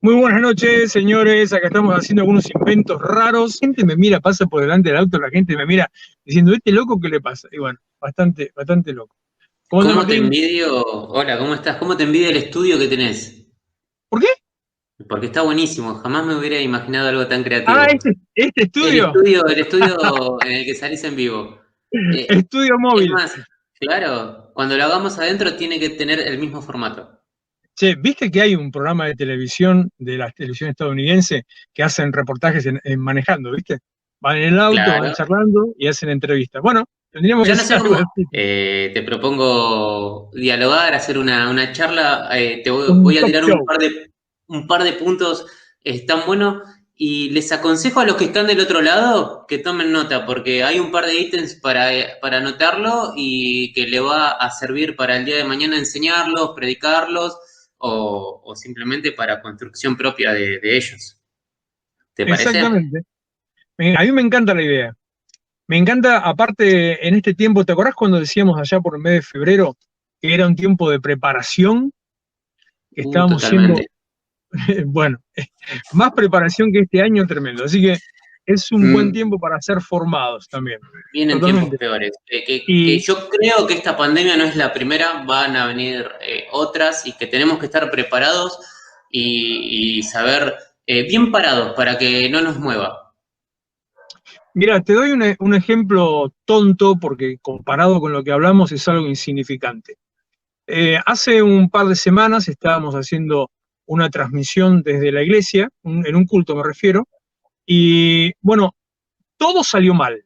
Muy buenas noches, señores. Acá estamos haciendo algunos inventos raros. La gente me mira, pasa por delante del auto, la gente me mira diciendo, ¿este loco qué le pasa? Y bueno, bastante loco. ¿Cómo anda ¿Cómo te Martín? envidio? Hola, ¿cómo estás? ¿Cómo te envidio el estudio que tenés? ¿Por qué? Porque está buenísimo, jamás me hubiera imaginado algo tan Ah, creativo. este El estudio, estudio, el estudio en el que salís en vivo. estudio Es móvil. más, claro, cuando lo hagamos adentro tiene que tener el mismo formato. Che, ¿viste que hay un programa de televisión de la televisión estadounidense que hacen reportajes en manejando, ¿viste? Van en el auto, van Claro. charlando y hacen entrevistas. Bueno, tendríamos que Yo no sé hacer algo cómo así. te propongo dialogar, hacer una charla. Te voy Un a talk tirar show. un par de puntos tan buenos y les aconsejo a los que están del otro lado que tomen nota porque hay un par de ítems para anotarlo y que le va a servir para el día de mañana enseñarlos, predicarlos o simplemente para construcción propia de ellos. ¿Te parece? Exactamente. A mí me encanta la idea. Me encanta, aparte, en este tiempo, ¿te acordás cuando decíamos allá por el mes de febrero que era un tiempo de preparación? Que estábamos siendo, Totalmente. bueno, más preparación que este año tremendo. Así que es un buen Mm, tiempo para ser formados también. Vienen tiempos Totalmente. peores. Que Y yo creo que esta pandemia no es la primera, van a venir otras y que tenemos que estar preparados y saber bien parados para que no nos mueva. mira, te doy un ejemplo tonto porque comparado con lo que hablamos es algo insignificante. Hace un par de semanas estábamos haciendo una transmisión desde la iglesia, en un culto me refiero, y bueno, todo salió mal.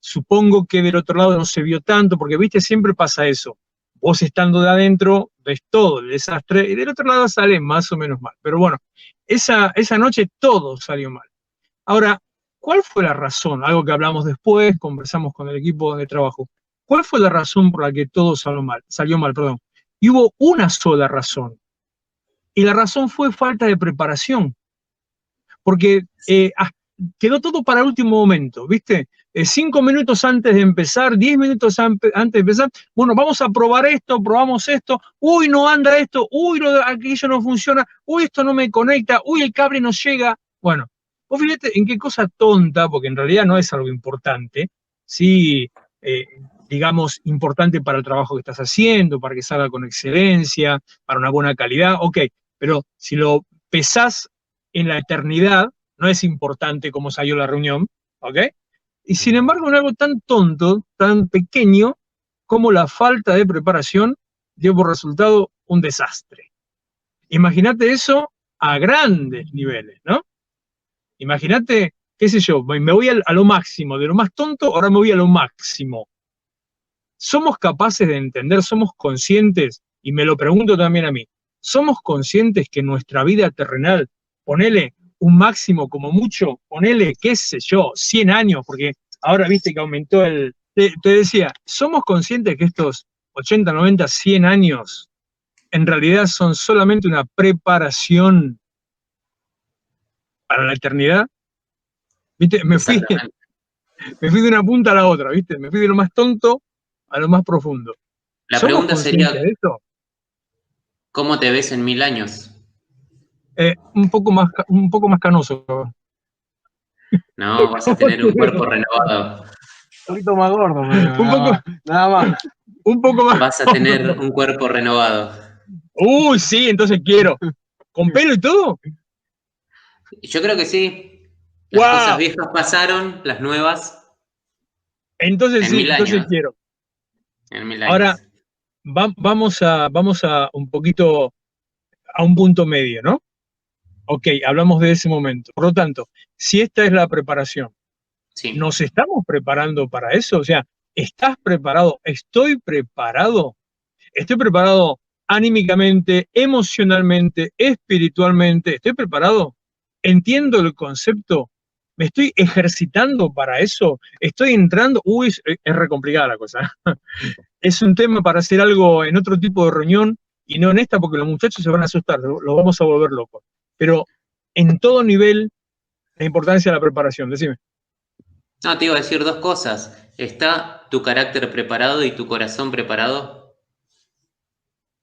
Supongo que del otro lado no se vio tanto, porque viste, siempre pasa eso. Vos estando de adentro ves todo el desastre y del otro lado sale más o menos mal. Pero bueno, esa noche todo salió mal. Ahora, ¿cuál fue la razón? Algo que hablamos después, conversamos con el equipo de trabajo. ¿Cuál fue la razón por la que todo salió mal? Salió mal, perdón. Y hubo una sola razón. Y la razón fue falta de preparación porque quedó todo para el último momento, ¿viste? 5 minutos antes de empezar, 10 minutos antes de empezar, bueno, vamos a probar esto, probamos esto, uy, no anda esto, uy, aquello no funciona, uy, esto no me conecta, uy, el cable no llega. Bueno, vos fíjate en qué cosa tonta, porque en realidad no es algo importante, sí, eh, digamos, importante para el trabajo que estás haciendo, para que salga con excelencia, para una buena calidad, ok, pero si lo pesás en la eternidad, no es importante cómo salió la reunión, ¿ok? Y sin embargo, en algo tan tonto, tan pequeño, como la falta de preparación dio por resultado un desastre. Imagínate eso a grandes niveles, ¿no? Imagínate, qué sé yo, me voy a lo máximo, de lo más tonto, ahora me voy a lo máximo. ¿Somos capaces de entender, somos conscientes, y me lo pregunto también a mí, somos conscientes que nuestra vida terrenal, ponele un máximo como mucho, ponele, qué sé yo, 100 años, porque ahora viste que aumentó te decía, somos conscientes que estos 80, 90, 100 años en realidad son solamente una preparación para la eternidad. ¿Viste? Exactamente. Me fui de una punta a la otra, ¿viste? Me fui de lo más tonto a lo más profundo. La ¿Somos pregunta conscientes sería, de esto? ¿cómo te ves en 1000 años? Un poco más canoso. No, vas a tener un cuerpo renovado. Un poquito más gordo, pero un poco, nada más. Un poco más Vas a tener gordo. un cuerpo renovado. Uy, sí, entonces quiero. ¿Con pelo y todo? Yo creo que sí. Las cosas ¡Wow! viejas pasaron, las nuevas, Entonces en sí, mil entonces años. quiero. En mil Ahora años. vamos a un poquito a un punto medio, ¿no? Ok, hablamos de ese momento. Por lo tanto, si esta es la preparación, Sí. ¿nos estamos preparando para eso? O sea, ¿estás preparado? ¿Estoy preparado? ¿Estoy preparado anímicamente, emocionalmente, espiritualmente? ¿Estoy preparado? ¿Entiendo el concepto? ¿Me estoy ejercitando para eso? ¿Estoy entrando? Uy, es re complicada la cosa. Es un tema para hacer algo en otro tipo de reunión y no en esta porque los muchachos se van a asustar, los vamos a volver locos. Pero en todo nivel, la importancia de la preparación, decime. No, te iba a decir dos cosas. ¿Está tu carácter preparado y tu corazón preparado?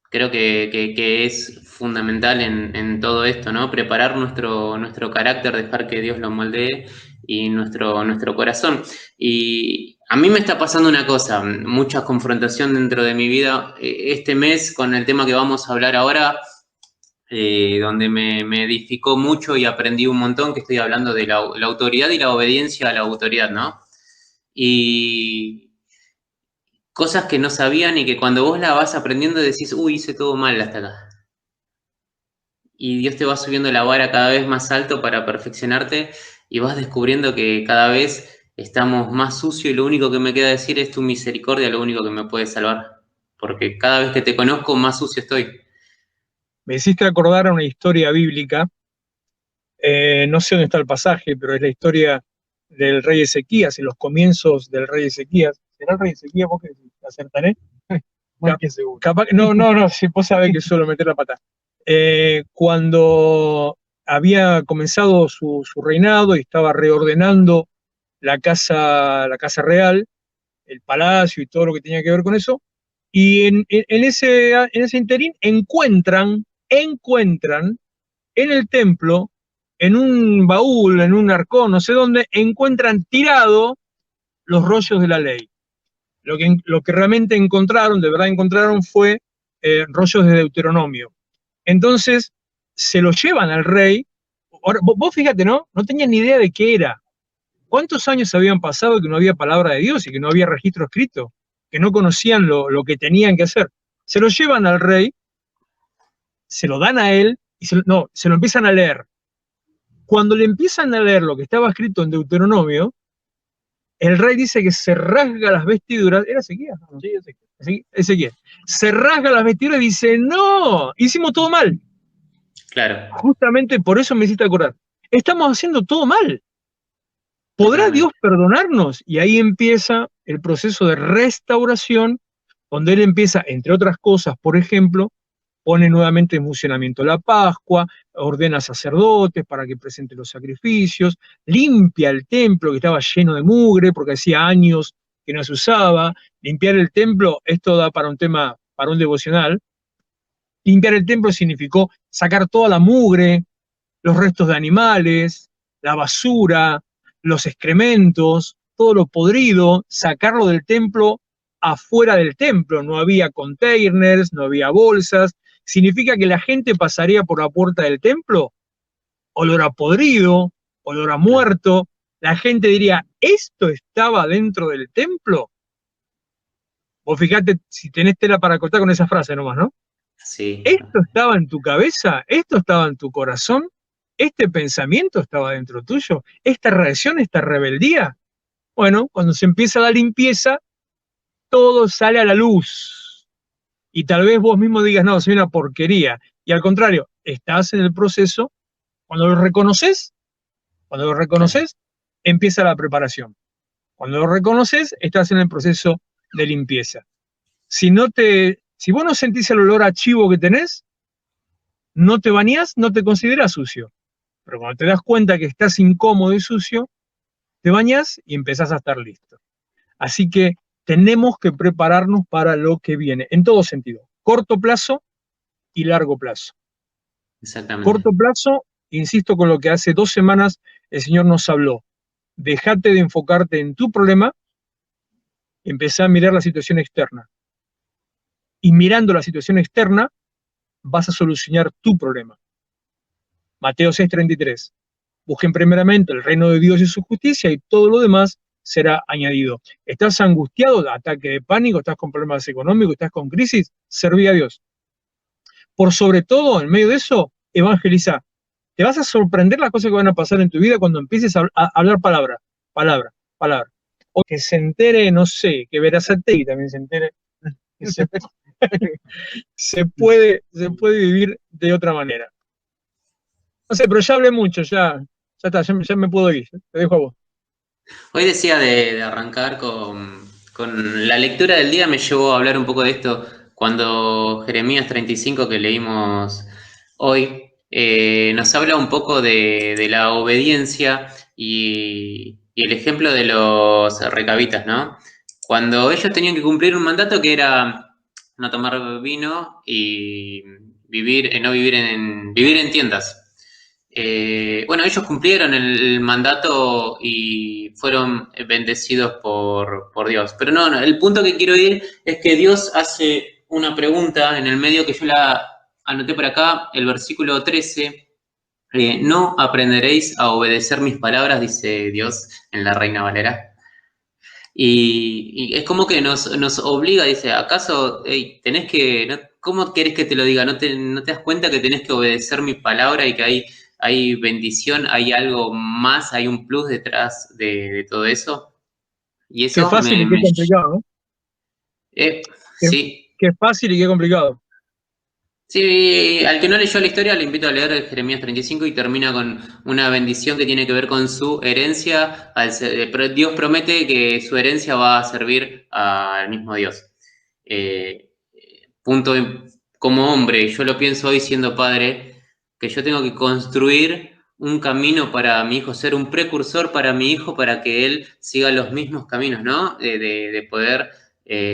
Creo que es fundamental en todo esto, ¿no? Preparar nuestro carácter, dejar que Dios lo moldee y nuestro corazón. Y a mí me está pasando una cosa, mucha confrontación dentro de mi vida. Este mes, con el tema que vamos a hablar ahora, donde me edificó mucho y aprendí un montón, que estoy hablando de la autoridad y la obediencia a la autoridad, ¿no? Y cosas que no sabían y que cuando vos la vas aprendiendo decís, uy, hice todo mal hasta acá. Y Dios te va subiendo la vara cada vez más alto para perfeccionarte y vas descubriendo que cada vez estamos más sucios y lo único que me queda decir es tu misericordia, lo único que me puede salvar. Porque cada vez que te conozco, más sucio estoy. Me hiciste acordar a una historia bíblica, no sé dónde está el pasaje, pero es la historia del rey Ezequías, en los comienzos del rey Ezequías. ¿Será el rey Ezequías? ¿Vos que acertaré? No, si vos sabés que suelo meter la pata. Cuando había comenzado su reinado y estaba reordenando la casa real, el palacio y todo lo que tenía que ver con eso, y en ese interín encuentran en el templo, en un baúl, en un arcón, no sé dónde, encuentran tirado los rollos de la ley. Lo que realmente encontraron, de verdad encontraron, fue rollos de Deuteronomio. Entonces, se lo llevan al rey. Ahora, vos fíjate, ¿no? No tenían ni idea de qué era. ¿Cuántos años habían pasado que no había palabra de Dios y que no había registro escrito? Que no conocían lo que tenían que hacer. Se lo llevan al rey, se lo dan a él, y se lo empiezan a leer. Cuando le empiezan a leer lo que estaba escrito en Deuteronomio, el rey dice que se rasga las vestiduras. ¿Era Ezequiel? Sí, Ezequiel. Se rasga las vestiduras y dice, no, hicimos todo mal. Claro. Justamente por eso me hiciste acordar. Estamos haciendo todo mal. ¿Podrá Dios perdonarnos? Y ahí empieza el proceso de restauración, donde él empieza, entre otras cosas, por ejemplo, pone nuevamente en funcionamiento la Pascua, ordena sacerdotes para que presenten los sacrificios, limpia el templo que estaba lleno de mugre porque hacía años que no se usaba. Limpiar el templo, esto da para un tema, para un devocional. Limpiar el templo significó sacar toda la mugre, los restos de animales, la basura, los excrementos, todo lo podrido, sacarlo del templo afuera del templo. No había containers, no había bolsas. Significa que la gente pasaría por la puerta del templo, olor a podrido, olor a muerto. La gente diría, ¿esto estaba dentro del templo? Vos fijate si tenés tela para cortar con esa frase nomás, ¿no? Sí. ¿Esto estaba en tu cabeza? ¿Esto estaba en tu corazón? ¿Este pensamiento estaba dentro tuyo? ¿Esta reacción, esta rebeldía? Bueno, cuando se empieza la limpieza, todo sale a la luz. Y tal vez vos mismo digas, no, soy una porquería. Y al contrario, estás en el proceso. Cuando lo reconoces, empieza la preparación. Cuando lo reconoces, estás en el proceso de limpieza. Si vos no sentís el olor a chivo que tenés, no te bañás, no te considerás sucio. Pero cuando te das cuenta que estás incómodo y sucio, te bañás y empezás a estar listo. Así que tenemos que prepararnos para lo que viene, en todo sentido, corto plazo y largo plazo. Exactamente. Corto plazo, insisto con lo que hace 2 semanas el Señor nos habló. Dejate de enfocarte en tu problema, empezá a mirar la situación externa. Y mirando la situación externa, vas a solucionar tu problema. Mateo 6:33. Busquen primeramente el reino de Dios y su justicia y todo lo demás será añadido. ¿Estás angustiado? ¿Ataque de pánico? ¿Estás con problemas económicos? ¿Estás con crisis? Serví a Dios. Por sobre todo, en medio de eso, evangeliza. Te vas a sorprender las cosas que van a pasar en tu vida cuando empieces a hablar palabra. O que se entere, no sé, que Verazategui también se entere. Se puede vivir de otra manera. No sé, pero ya hablé mucho, ya está, ya me puedo ir. Te dejo a vos. Hoy decía de arrancar con la lectura del día, me llevó a hablar un poco de esto cuando Jeremías 35 que leímos hoy nos habla un poco de la obediencia y el ejemplo de los recabitas, ¿no? Cuando ellos tenían que cumplir un mandato que era no tomar vino y vivir en tiendas. Bueno, ellos cumplieron el mandato y fueron bendecidos por Dios. Pero no, el punto que quiero ir es que Dios hace una pregunta en el medio que yo la anoté por acá, el versículo 13. No aprenderéis a obedecer mis palabras, dice Dios en la Reina Valera. Y es como que nos obliga, dice, ¿acaso tenés que, cómo querés que te lo diga? ¿No te das cuenta que tenés que obedecer mi palabra y que hay bendición, hay algo más, hay un plus detrás de todo eso? Y Qué eso fácil y qué complicado, ¿no? Qué, sí. qué fácil y qué complicado. Sí, al que no leyó la historia le invito a leer el Jeremías 35 y termina con una bendición que tiene que ver con su herencia. Dios promete que su herencia va a servir al mismo Dios. Punto como hombre, yo lo pienso hoy siendo padre, que yo tengo que construir un camino para mi hijo, ser un precursor para mi hijo para que él siga los mismos caminos, ¿no? De poder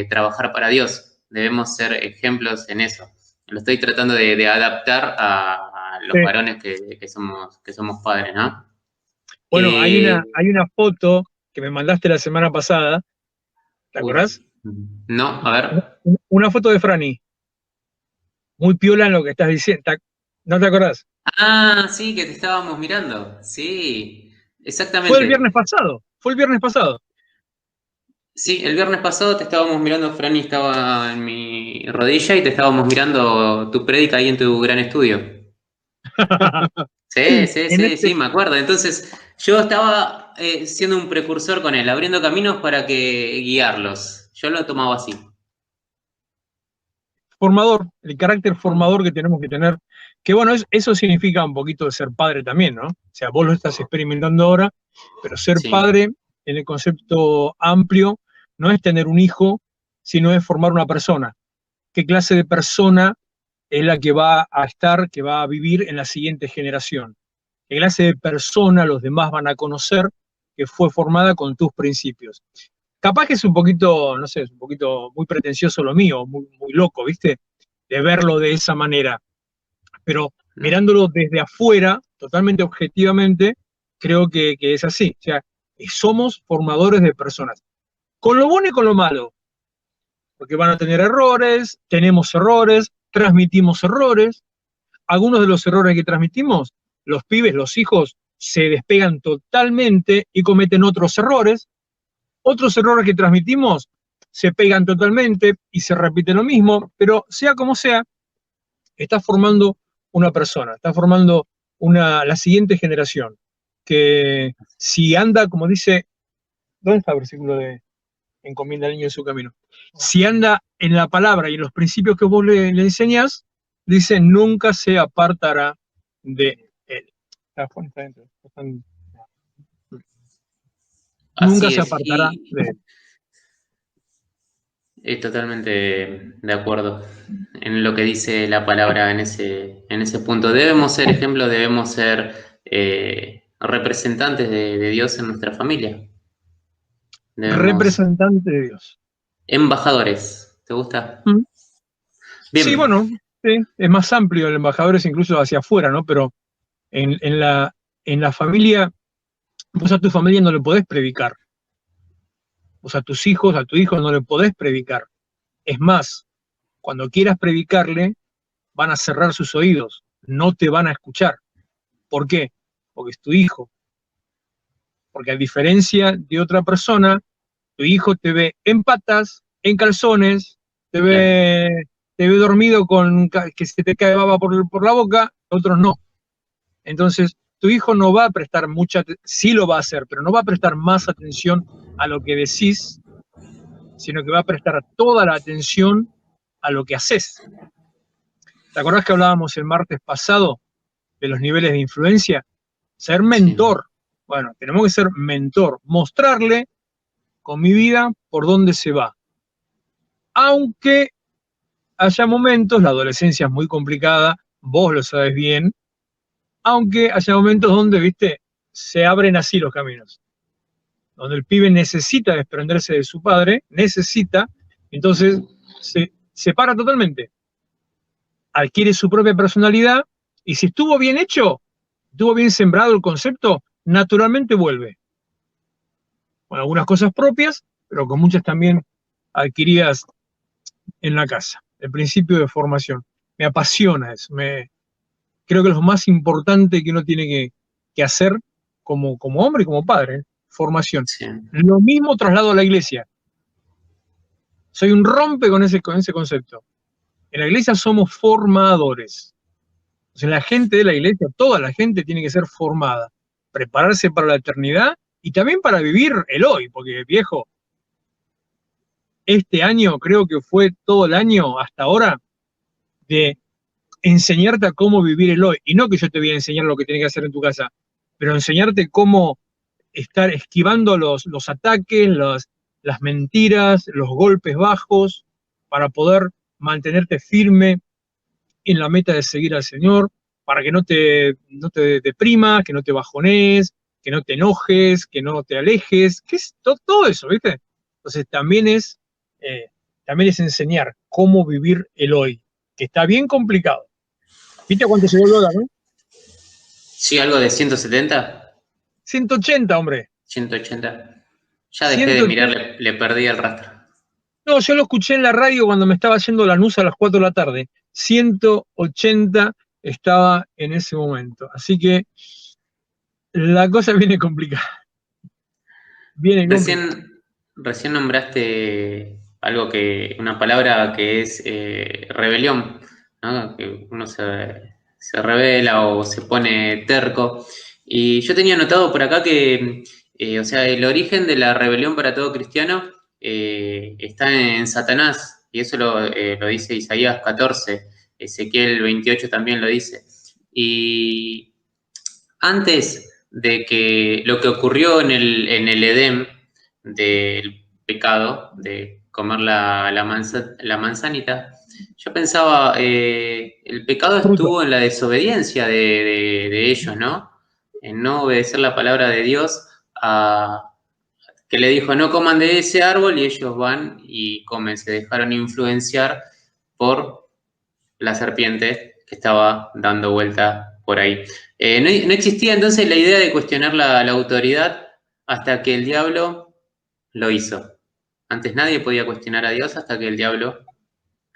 trabajar para Dios. Debemos ser ejemplos en eso. Lo estoy tratando de adaptar a los Sí. varones que somos padres, ¿no? Bueno, hay una foto que me mandaste la semana pasada, ¿te acordás? No, a ver. Una foto de Franny, muy piola en lo que estás diciendo. ¿No te acordás? Ah, sí, que te estábamos mirando. Sí, Fue el viernes exactamente. pasado, fue el viernes pasado. Sí, el viernes pasado te estábamos mirando, Franny estaba en mi rodilla y te estábamos mirando tu prédica ahí en tu gran estudio. Sí, sí, En sí, este sí, me acuerdo. Entonces, yo estaba siendo un precursor con él, abriendo caminos para que guiarlos. Yo lo tomaba así. formador, el carácter formador que tenemos que tener, que bueno, eso significa un poquito de ser padre también, ¿no? O sea, vos lo estás experimentando ahora, pero ser Sí, padre en el concepto amplio no es tener un hijo, sino es formar una persona. ¿Qué clase de persona es la que va a estar, que va a vivir en la siguiente generación? ¿Qué clase de persona los demás van a conocer que fue formada con tus principios? Capaz que es un poquito, no sé, es un poquito muy pretencioso lo mío, muy, muy loco, ¿viste? De verlo de esa manera. Pero ¿no? mirándolo desde afuera, totalmente objetivamente, creo que es así. O sea, somos formadores de personas. Con lo bueno y con lo malo. Porque van a tener errores, tenemos errores, transmitimos errores. Algunos de los errores que transmitimos, los pibes, los hijos, se despegan totalmente y cometen otros errores. Otros errores que transmitimos se pegan totalmente y se repite lo mismo, pero sea como sea, está formando una persona, está formando la siguiente generación, que si anda, como dice, ¿dónde está el versículo de encomienda al niño en su camino? Si anda en la palabra y en los principios que vos le enseñás, dice, nunca se apartará de él. Está dentro. Nunca Así se es. apartará Y de él. totalmente de acuerdo en lo que dice la palabra en ese punto. Debemos ser ejemplos, debemos ser representantes de Dios en nuestra familia. Debemos, Representante de Dios. embajadores. ¿Te gusta? ¿Mm? Sí, Bien, bueno, sí, es más amplio, el embajador es incluso hacia afuera, ¿no? Pero en la familia, vos a tu familia no le podés predicar, vos a tus hijos, a tu hijo no le podés predicar. Es más, cuando quieras predicarle, van a cerrar sus oídos, no te van a escuchar. ¿Por qué? Porque es tu hijo. Porque a diferencia de otra persona, tu hijo te ve en patas, en calzones, te claro. ve, te ve dormido con que se te cae baba por la boca, otros no. Entonces, tu hijo no va a prestar sí lo va a hacer, pero no va a prestar más atención a lo que decís, sino que va a prestar toda la atención a lo que haces. ¿Te acordás que hablábamos el martes pasado de los niveles de influencia? Ser Sí. mentor. Bueno, tenemos que ser mentor, mostrarle con mi vida por dónde se va. Aunque haya momentos, la adolescencia es muy complicada, vos lo sabes bien, aunque haya momentos donde, viste, se abren así los caminos, donde el pibe necesita desprenderse de su padre, entonces se para totalmente. adquiere su propia personalidad, y si estuvo bien hecho, estuvo bien sembrado el concepto, naturalmente vuelve. Con algunas cosas propias, pero con muchas también adquiridas en la casa. El principio de formación. Me apasiona eso. Creo que es lo más importante que uno tiene que hacer como hombre y como padre. Formación. Sí. Lo mismo traslado a la iglesia. Soy un rompe con ese concepto. En la iglesia somos formadores. Entonces, la gente de la iglesia, toda la gente tiene que ser formada, prepararse para la eternidad y también para vivir el hoy, porque viejo, este año creo que fue todo el año hasta ahora de enseñarte a cómo vivir el hoy. Y no que yo te voy a enseñar lo que tienes que hacer en tu casa, pero enseñarte cómo estar esquivando los ataques, las mentiras, los golpes bajos, para poder mantenerte firme en la meta de seguir al Señor, para que no te deprimas, que no te bajones, que no te enojes, que no te alejes, que es todo eso, ¿viste? Entonces también es enseñar cómo vivir el hoy, que está bien complicado. ¿Viste cuánto llegó el dólar, no? Sí, algo de 170, 180, hombre. 180. Ya dejé de 180. mirar, le perdí el rastro. No, yo lo escuché en la radio cuando me estaba haciendo la NUS a las 4 de la tarde. 180 estaba en ese momento. Así que la cosa viene complicada. Viene complicada. Recién nombraste una palabra que es rebelión, ¿no? Que uno se rebela o se pone terco. Y yo tenía notado por acá que, o sea, el origen de la rebelión para todo cristiano está en Satanás, y eso lo dice Isaías 14, Ezequiel 28 también lo dice. Y antes de que lo que ocurrió en el Edén, del pecado, de comer la manzanita, yo pensaba, el pecado Fruto. estuvo en la desobediencia de ellos, ¿no? En no obedecer la palabra de Dios, que le dijo no coman de ese árbol, y ellos van y comen, se dejaron influenciar por la serpiente que estaba dando vuelta por ahí. No existía entonces la idea de cuestionar la autoridad hasta que el diablo lo hizo. Antes nadie podía cuestionar a Dios hasta que el diablo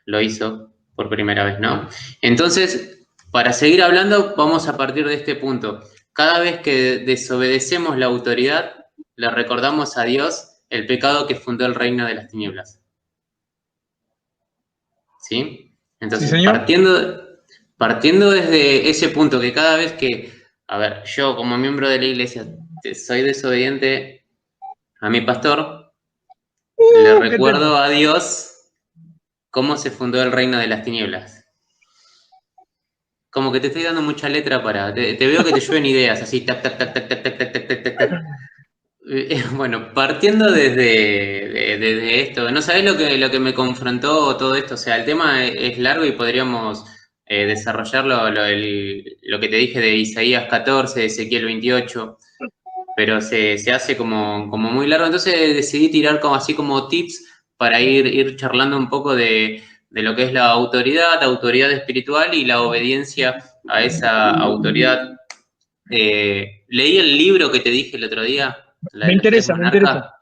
lo hizo por primera vez, ¿no? Entonces, para seguir hablando, vamos a partir de este punto. Cada vez que desobedecemos la autoridad, le recordamos a Dios el pecado que fundó el reino de las tinieblas. ¿Sí? Entonces, Sí, señor. partiendo desde ese punto, que cada vez que, a ver, yo como miembro de la iglesia soy desobediente a mi pastor, le ¿Qué tema? recuerdo a Dios cómo se fundó el reino de las tinieblas. Como que te estoy dando mucha letra te veo que te llueven ideas, así, tac, tac, tac, tac, tac, tac, tac, tac, tac, tac. Bueno, partiendo desde esto, no sabés lo que me confrontó todo esto, o sea, el tema es largo y podríamos desarrollarlo, lo que te dije de Isaías 14, de Ezequiel 28, pero se hace como muy largo, entonces decidí tirar como así como tips para ir charlando un poco de lo que es la autoridad espiritual y la obediencia a esa autoridad. Leí el libro que te dije el otro día, la Me de los tres interesa, me interesa. monarcas.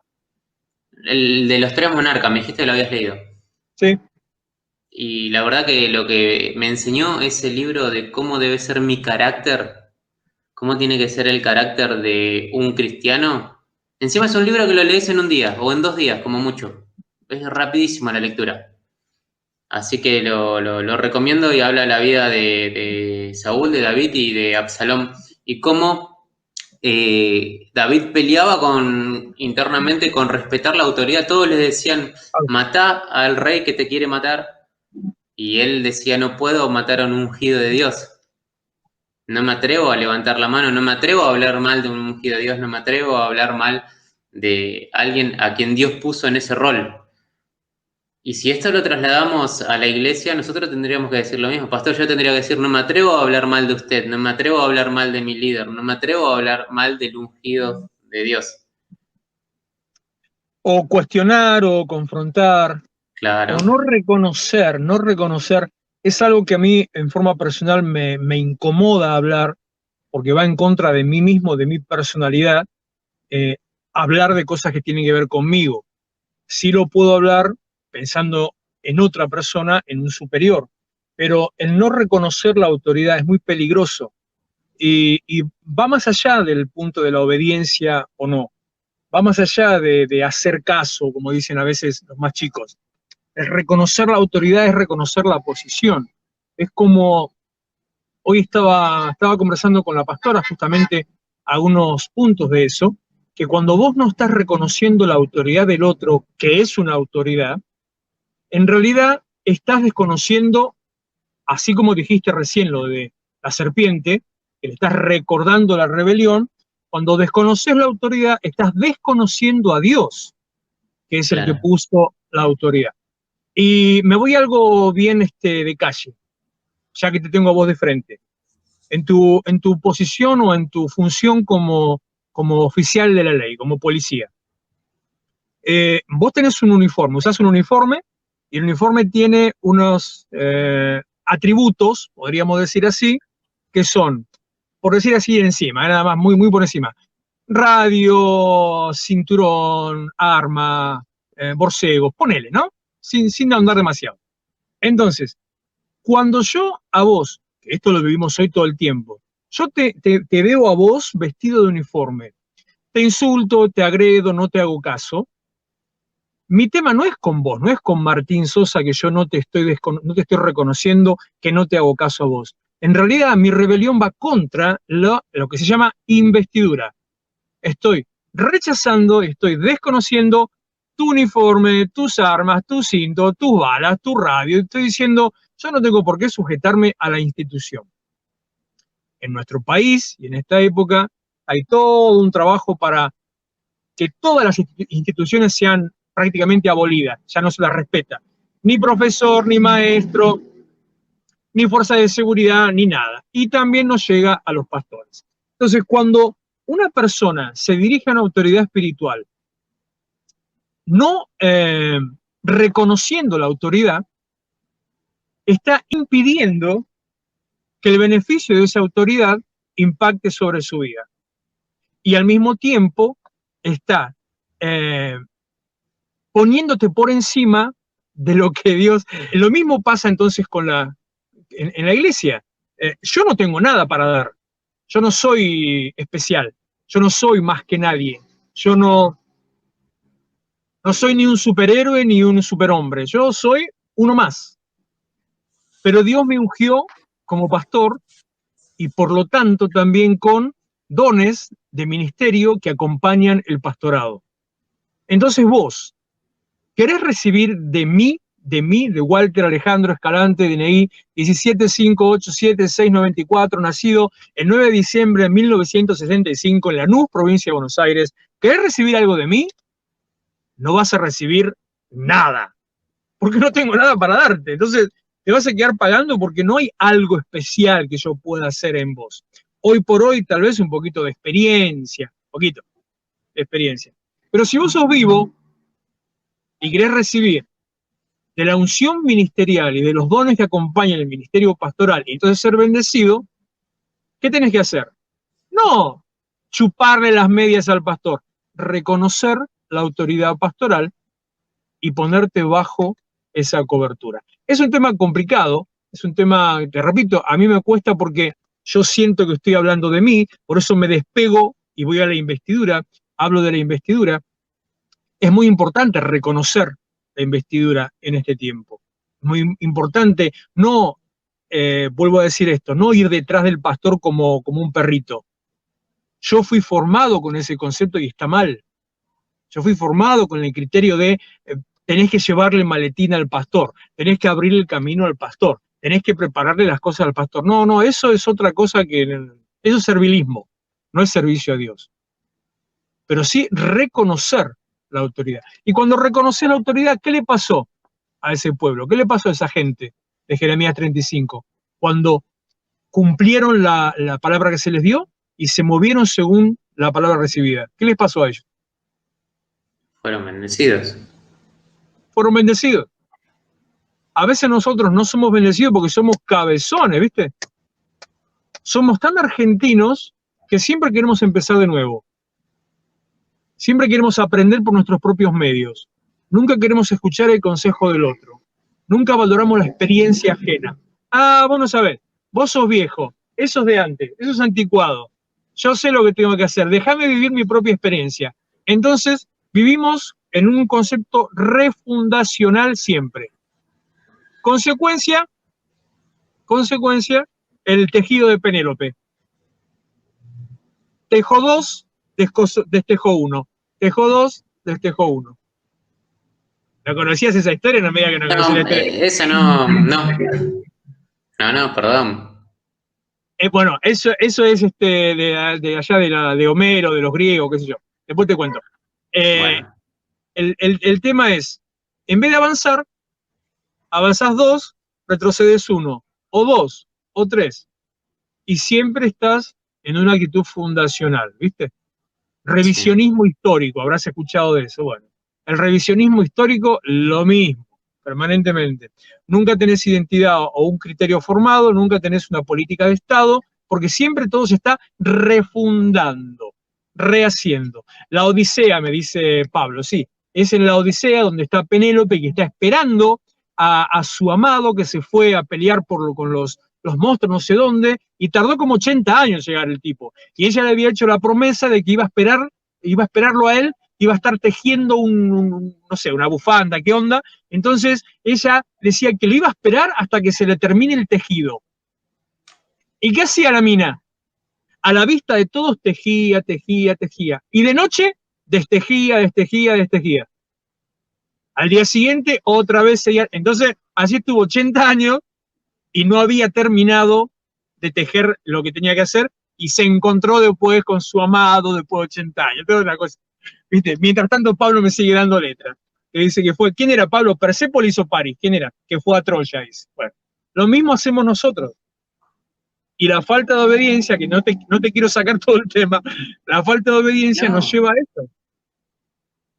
El de los tres monarcas, me dijiste que lo habías leído. Sí. Y la verdad que lo que me enseñó ese libro de cómo debe ser mi carácter, cómo tiene que ser el carácter de un cristiano. Encima es un libro que lo lees en un día o en 2 días, como mucho. Es rapidísima la lectura. Así que lo recomiendo, y habla la vida de Saúl, de David y de Absalón. Y cómo David peleaba internamente con respetar la autoridad. Todos le decían, matá al rey que te quiere matar. Y él decía, no puedo matar a un ungido de Dios. No me atrevo a levantar la mano, no me atrevo a hablar mal de un ungido de Dios, no me atrevo a hablar mal de alguien a quien Dios puso en ese rol. Y si esto lo trasladamos a la iglesia, nosotros tendríamos que decir lo mismo. Pastor, yo tendría que decir, no me atrevo a hablar mal de usted, no me atrevo a hablar mal de mi líder, no me atrevo a hablar mal del ungido de Dios. O cuestionar o confrontar, Claro. o no reconocer es algo que a mí en forma personal me incomoda hablar, porque va en contra de mí mismo, de mi personalidad, eh, hablar de cosas que tienen que ver conmigo. Sí lo puedo hablar pensando en otra persona, en un superior, pero el no reconocer la autoridad es muy peligroso y va más allá del punto de la obediencia o no, va más allá de hacer caso, como dicen a veces los más chicos. El reconocer la autoridad es reconocer la posición. Es como, hoy estaba conversando con la pastora justamente algunos puntos de eso, que cuando vos no estás reconociendo la autoridad del otro, que es una autoridad, en realidad estás desconociendo, así como dijiste recién lo de la serpiente, que le estás recordando la rebelión, cuando desconoces la autoridad, estás desconociendo a Dios, que es el que Claro. puso la autoridad. Y me voy a algo bien de calle, ya que te tengo a vos de frente. En tu posición o en tu función como oficial de la ley, como policía, vos tenés un uniforme, usás un uniforme y el uniforme tiene unos atributos, podríamos decir así, que son, por decir así encima, nada más muy, muy por encima, radio, cinturón, arma, borcegos, ponele, ¿no? Sin ahondar demasiado. Entonces, cuando yo a vos, que esto lo vivimos hoy todo el tiempo, yo te veo a vos vestido de uniforme, te insulto, te agredo, no te hago caso, mi tema no es con vos, no es con Martín Sosa que yo no te estoy reconociendo, que no te hago caso a vos. En realidad mi rebelión va contra lo que se llama investidura. Estoy rechazando, estoy desconociendo tu uniforme, tus armas, tu cinto, tus balas, tu radio. Estoy diciendo, yo no tengo por qué sujetarme a la institución. En nuestro país y en esta época hay todo un trabajo para que todas las instituciones sean prácticamente abolidas, ya no se las respeta. Ni profesor, ni maestro, ni fuerza de seguridad, ni nada. Y también nos llega a los pastores. Entonces, cuando una persona se dirige a una autoridad espiritual, no reconociendo la autoridad, está impidiendo que el beneficio de esa autoridad impacte sobre su vida. Y al mismo tiempo está poniéndote por encima de lo que Dios... Lo mismo pasa entonces en la iglesia. Yo no tengo nada para dar. Yo no soy especial. Yo no soy más que nadie. Yo no soy ni un superhéroe ni un superhombre. Yo soy uno más. Pero Dios me ungió como pastor y por lo tanto también con dones de ministerio que acompañan el pastorado. Entonces vos, ¿querés recibir de Walter Alejandro Escalante, DNI 17587-694, nacido el 9 de diciembre de 1965 en Lanús, provincia de Buenos Aires? ¿Querés recibir algo de mí? No vas a recibir nada, porque no tengo nada para darte. Entonces, te vas a quedar pagando porque no hay algo especial que yo pueda hacer en vos. Hoy por hoy, tal vez un poquito de experiencia, poquito de experiencia. Pero si vos sos vivo y querés recibir de la unción ministerial y de los dones que acompañan el ministerio pastoral y entonces ser bendecido, ¿qué tenés que hacer? No chuparle las medias al pastor, reconocer la autoridad pastoral y ponerte bajo esa cobertura. Es un tema complicado, es un tema, te repito, a mí me cuesta porque yo siento que estoy hablando de mí, por eso me despego y voy a la investidura, hablo de la investidura. Es muy importante reconocer la investidura en este tiempo. Es muy importante no, vuelvo a decir esto, no ir detrás del pastor como un perrito. Yo fui formado con ese concepto y está mal. Yo fui formado con el criterio de tenés que llevarle el maletín al pastor, tenés que abrirle el camino al pastor, tenés que prepararle las cosas al pastor. No, no, eso es otra cosa eso es servilismo, no es servicio a Dios. Pero sí reconocer la autoridad. Y cuando reconoce la autoridad, ¿qué le pasó a ese pueblo? ¿Qué le pasó a esa gente de Jeremías 35? Cuando cumplieron la palabra que se les dio y se movieron según la palabra recibida. ¿Qué les pasó a ellos? Fueron bendecidos. Fueron bendecidos. A veces nosotros no somos bendecidos porque somos cabezones, ¿viste? Somos tan argentinos que siempre queremos empezar de nuevo. Siempre queremos aprender por nuestros propios medios. Nunca queremos escuchar el consejo del otro. Nunca valoramos la experiencia ajena. Ah, vos no sabés, vos sos viejo, eso es de antes, eso es anticuado. Yo sé lo que tengo que hacer, déjame vivir mi propia experiencia. Entonces, vivimos en un concepto refundacional siempre. Consecuencia, el tejido de Penélope. Tejo 2, destejo 1. Tejo 2, destejo 1. ¿La conocías esa historia? No me digas que no conocías la No, historia. esa no, no. No, perdón. Bueno, eso es de allá de Homero, de los griegos, qué sé yo. Después te cuento. Bueno, El tema es, en vez de avanzar, avanzás 2, retrocedes 1, o 2, o 3. Y siempre estás en una actitud fundacional, ¿viste? sí. Revisionismo histórico, habrás escuchado de eso. Bueno, el revisionismo histórico, lo mismo, permanentemente. Nunca tenés identidad o un criterio formado, nunca tenés una política de Estado, porque siempre todo se está refundando, rehaciendo. La Odisea, me dice Pablo, sí, es en la Odisea donde está Penélope, que está esperando a su amado que se fue a pelear con los monstruos no sé dónde, y tardó como 80 años en llegar el tipo. Y ella le había hecho la promesa de que iba a esperarlo a él, iba a estar tejiendo no sé, una bufanda, ¿qué onda? Entonces ella decía que lo iba a esperar hasta que se le termine el tejido. ¿Y qué hacía la mina? A la vista de todos tejía. Y de noche destejía. Al día siguiente otra vez seguía. Entonces así estuvo 80 años y no había terminado de tejer lo que tenía que hacer y se encontró después con su amado después de 80 años. Entonces, una cosa, ¿viste? Mientras tanto, Pablo me sigue dando letra. Que dice que fue, ¿quién era Pablo? ¿Persépolis o París? ¿Quién era? Que fue a Troya, dice. Bueno, lo mismo hacemos nosotros. Y la falta de obediencia, que no te quiero sacar todo el tema, la falta de obediencia nos No, lleva a esto.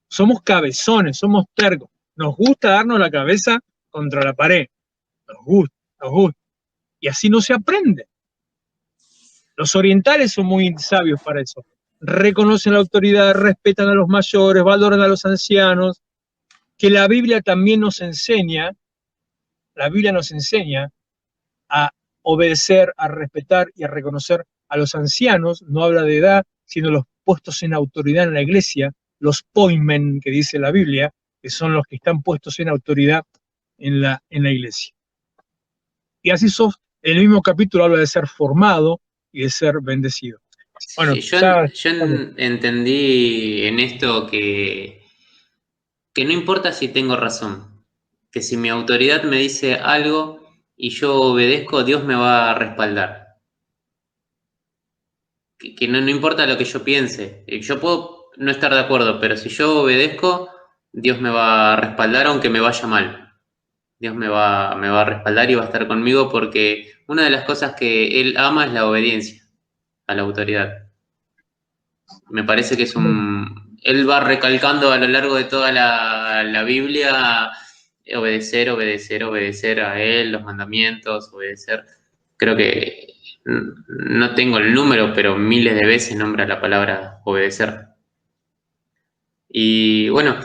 Somos cabezones, somos tercos. Nos gusta darnos la cabeza contra la pared. Nos gusta. Y así no se aprende. Los orientales son muy sabios para eso. Reconocen la autoridad, respetan a los mayores, valoran a los ancianos, que la Biblia también nos enseña a obedecer, a respetar y a reconocer a los ancianos, no habla de edad, sino los puestos en autoridad en la iglesia, los poimen que dice la Biblia, que son los que están puestos en autoridad en la iglesia. Y así en el mismo capítulo habla de ser formado y de ser bendecido. Bueno, sí, ya. yo entendí en esto que no importa si tengo razón, que si mi autoridad me dice algo y yo obedezco, Dios me va a respaldar. Que no importa lo que yo piense. Yo puedo no estar de acuerdo, pero si yo obedezco, Dios me va a respaldar aunque me vaya mal. Dios me va a respaldar y va a estar conmigo porque una de las cosas que Él ama es la obediencia a la autoridad. Me parece que Él va recalcando a lo largo de toda la Biblia obedecer a Él, los mandamientos, obedecer. Creo que no tengo el número, pero miles de veces nombra la palabra obedecer. Y bueno,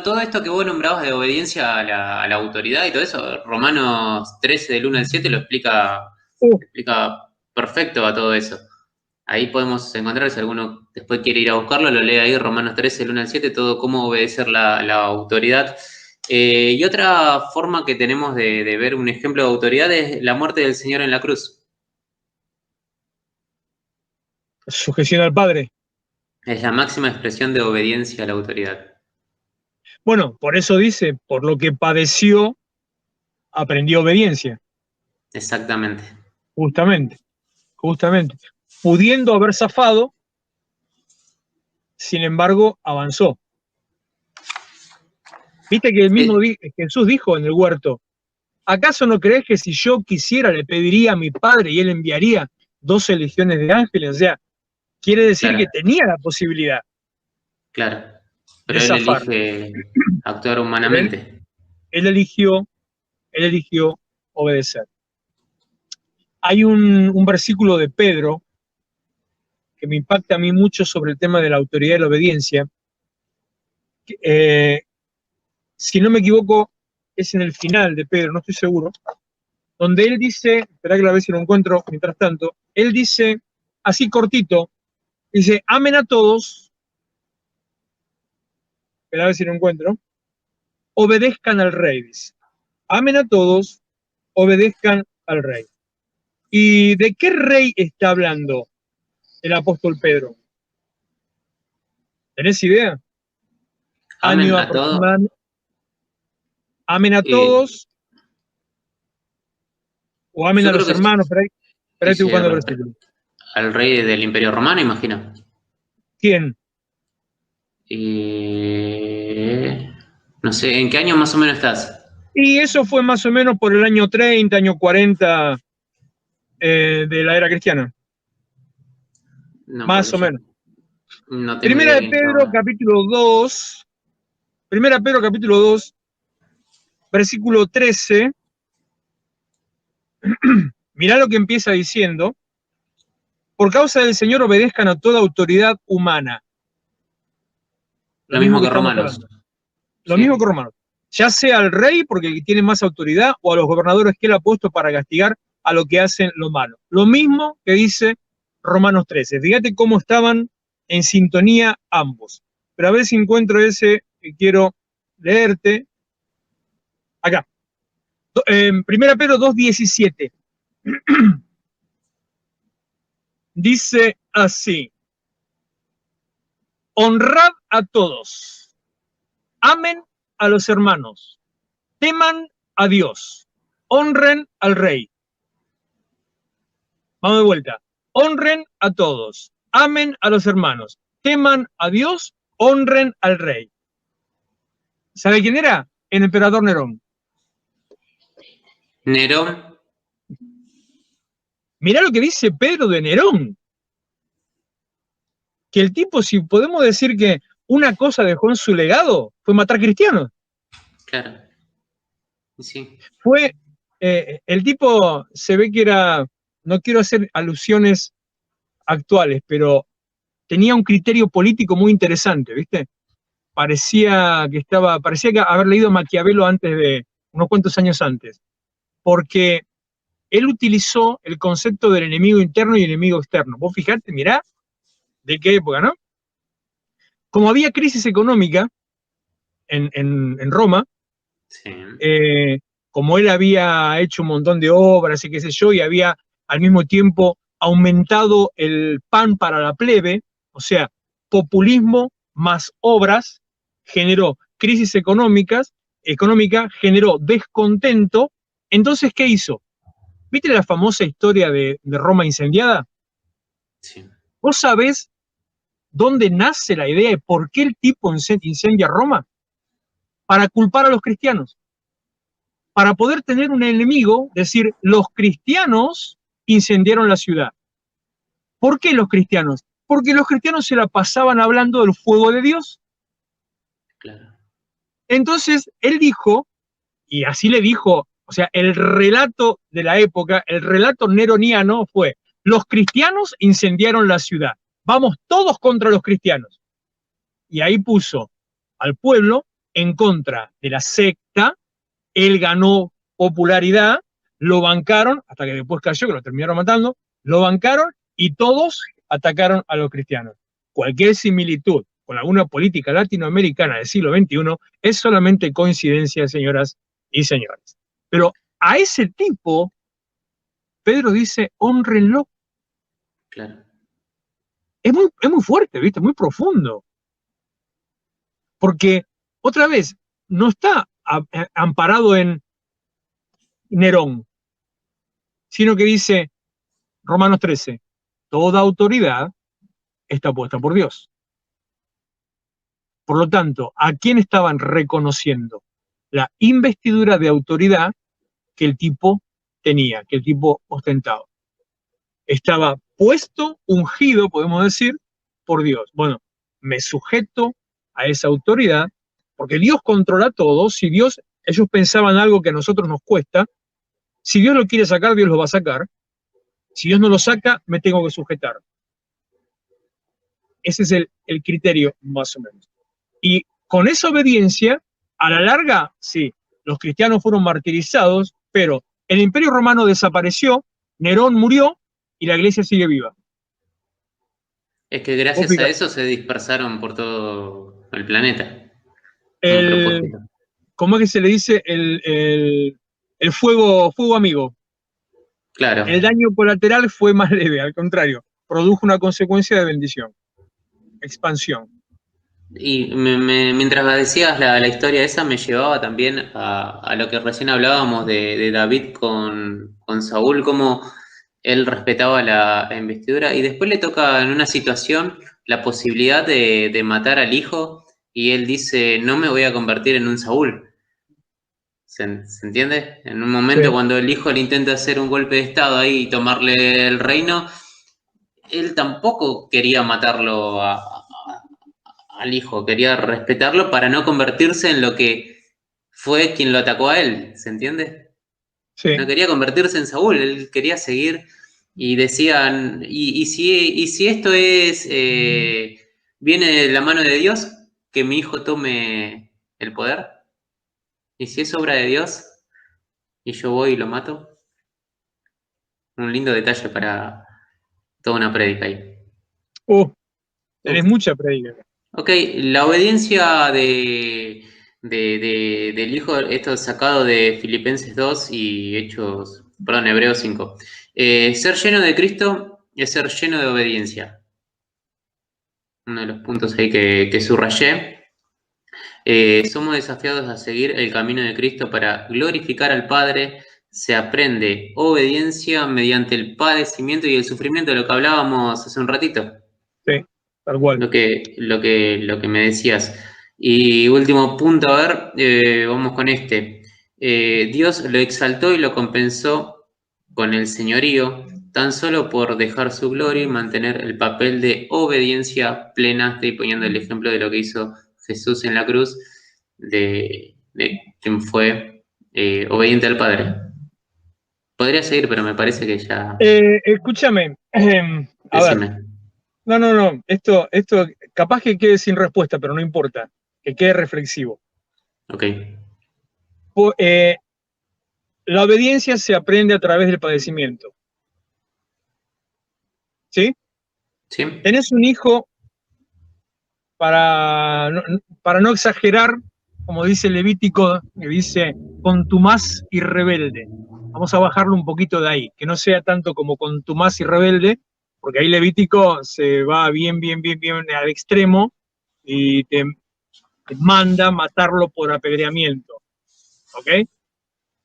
todo esto que vos nombrabas de obediencia a la autoridad y todo eso, Romanos 13 del 1 al 7 lo explica perfecto a todo eso. Ahí podemos encontrar, si alguno después quiere ir a buscarlo, lo lee ahí, Romanos 13, del 1 al 7, todo cómo obedecer la autoridad. Y otra forma que tenemos de ver un ejemplo de autoridad es la muerte del Señor en la cruz. Sujeción al Padre. Es la máxima expresión de obediencia a la autoridad. Bueno, por eso dice, por lo que padeció, aprendió obediencia. Exactamente. Justamente. Pudiendo haber zafado, sin embargo, avanzó. Viste que el mismo Jesús dijo en el huerto, ¿acaso no crees que si yo quisiera le pediría a mi Padre y él enviaría 12 legiones de ángeles? O sea, quiere decir Claro, que tenía la posibilidad claro. de Pero él zafar. elige actuar Pero él, humanamente. Él eligió obedecer. Hay un versículo de Pedro que me impacta a mí mucho sobre el tema de la autoridad y la obediencia. Si no me equivoco, es en el final de Pedro, no estoy seguro, donde él dice, espera que a ver si lo encuentro mientras tanto, él dice, así cortito, dice, amen a todos, espera a ver si lo encuentro, obedezcan al rey, dice. Amen a todos, obedezcan al rey. ¿Y de qué rey está hablando el apóstol Pedro? ¿Tenés idea? Amen Año a todos. aproximadamente. Amen a todos, o amen Yo a creo los que hermanos, por ahí estoy dice buscando el versículo. al rey del Imperio Romano, imagino. ¿Quién? No sé, ¿en qué año más o menos estás? Y eso fue más o menos por el año 30, año 40 de la era cristiana. No, Más porque o yo menos. no tengo Primera idea de quién Pedro, estaba. capítulo 2. Primera de Pedro, capítulo 2, versículo 13. Mirá lo que empieza diciendo. Por causa del Señor obedezcan a toda autoridad humana. Lo Lo mismo mismo que que estamos Romanos. hablando. Lo mismo que Sí. Romanos. Ya sea al rey, porque tiene más autoridad, o a los gobernadores que él ha puesto para castigar a lo que hacen lo malo. Lo mismo que dice Romanos 13. Fíjate cómo estaban en sintonía ambos. Pero a ver si encuentro ese que quiero leerte. Acá. Primera Pedro 2:17. Dice así: honrad a todos, amen a los hermanos, teman a Dios, honren al rey. Vamos de vuelta. Honren a todos, amen a los hermanos, teman a Dios, honren al rey. ¿Sabe quién era? El emperador Nerón. Nerón. Mirá lo que dice Pedro de Nerón. Que el tipo, si podemos decir que una cosa dejó en su legado, fue matar cristianos. Claro. Sí. Fue, el tipo se ve que era, no quiero hacer alusiones actuales, pero tenía un criterio político muy interesante, ¿viste? Parecía que haber leído Maquiavelo antes de, unos cuantos años antes, porque él utilizó el concepto del enemigo interno y enemigo externo. Vos fijate, mirá, de qué época, ¿no? Como había crisis económica en Roma, Sí. como él había hecho un montón de obras y qué sé yo, y había al mismo tiempo aumentado el pan para la plebe, o sea, populismo más obras, generó crisis económica, generó descontento. Entonces, ¿qué hizo? ¿Viste la famosa historia de Roma incendiada? Sí. ¿Vos sabés dónde nace la idea de por qué el tipo incendia Roma? Para culpar a los cristianos. Para poder tener un enemigo, decir, los cristianos incendiaron la ciudad. ¿Por qué los cristianos? Porque los cristianos se la pasaban hablando del fuego de Dios. Claro. Entonces, él dijo, y así le dijo, o sea, el relato de la época, el relato neroniano fue, los cristianos incendiaron la ciudad, vamos todos contra los cristianos. Y ahí puso al pueblo en contra de la secta. Él ganó popularidad, lo bancaron, hasta que después cayó, que lo terminaron matando, lo bancaron y todos atacaron a los cristianos. Cualquier similitud con alguna política latinoamericana del siglo XXI es solamente coincidencia, señoras y señores. Pero a ese tipo, Pedro dice, honrenlo. Claro. Es muy fuerte, ¿viste? Muy profundo. Porque, otra vez, no está amparado en Nerón, sino que dice, Romanos 13, toda autoridad está puesta por Dios. Por lo tanto, ¿a quién estaban reconociendo? La investidura de autoridad que el tipo tenía, que el tipo ostentaba. Estaba puesto, ungido, podemos decir, por Dios. Bueno, me sujeto a esa autoridad, porque Dios controla todo. Si Dios, Ellos pensaban algo que a nosotros nos cuesta. Si Dios lo quiere sacar, Dios lo va a sacar. Si Dios no lo saca, me tengo que sujetar. Ese es el criterio, más o menos. Y con esa obediencia, a la larga, sí, los cristianos fueron martirizados, pero el Imperio Romano desapareció, Nerón murió y la iglesia sigue viva. Es que gracias a eso se dispersaron por todo el planeta. ¿Cómo es que se le dice? El fuego amigo. Claro. El daño colateral fue más leve, al contrario, produjo una consecuencia de bendición, expansión. Y mientras decías la historia esa, me llevaba también a lo que recién hablábamos de David con Saúl, cómo él respetaba la investidura, y después le toca en una situación la posibilidad de matar al hijo, y él dice, no me voy a convertir en un Saúl. ¿Se entiende? En un momento sí, cuando el hijo le intenta hacer un golpe de estado ahí y tomarle el reino, él tampoco quería matarlo al hijo, quería respetarlo para no convertirse en lo que fue quien lo atacó a él, ¿se entiende? Sí. No quería convertirse en Saúl, él quería seguir, y decían, ¿y si esto es viene de la mano de Dios, que mi hijo tome el poder? ¿Y si es obra de Dios y yo voy y lo mato? Un lindo detalle para toda una prédica ahí. Tenés mucha prédica. Ok, la obediencia del hijo, esto es sacado de Filipenses 2 y Hebreos 5. Ser lleno de Cristo es ser lleno de obediencia. Uno de los puntos ahí que subrayé. Somos desafiados a seguir el camino de Cristo para glorificar al Padre. Se aprende obediencia mediante el padecimiento y el sufrimiento, de lo que hablábamos hace un ratito. Sí, tal cual. Lo que me decías. Y último punto, a ver, vamos con este. Dios lo exaltó y lo compensó con el señorío, tan solo por dejar su gloria y mantener el papel de obediencia plena. Estoy poniendo el ejemplo de lo que hizo Jesús en la cruz, de quien fue obediente al Padre. Podría seguir, pero me parece que ya... Escúchame, a ver. No, esto capaz que quede sin respuesta, pero no importa, que quede reflexivo. Ok. La obediencia se aprende a través del padecimiento. ¿Sí? Sí. Tenés un hijo, para no exagerar, como dice Levítico, que dice contumaz y rebelde. Vamos a bajarlo un poquito de ahí, que no sea tanto como contumaz y rebelde, porque ahí Levítico se va bien al extremo y te manda matarlo por apedreamiento. ¿Ok?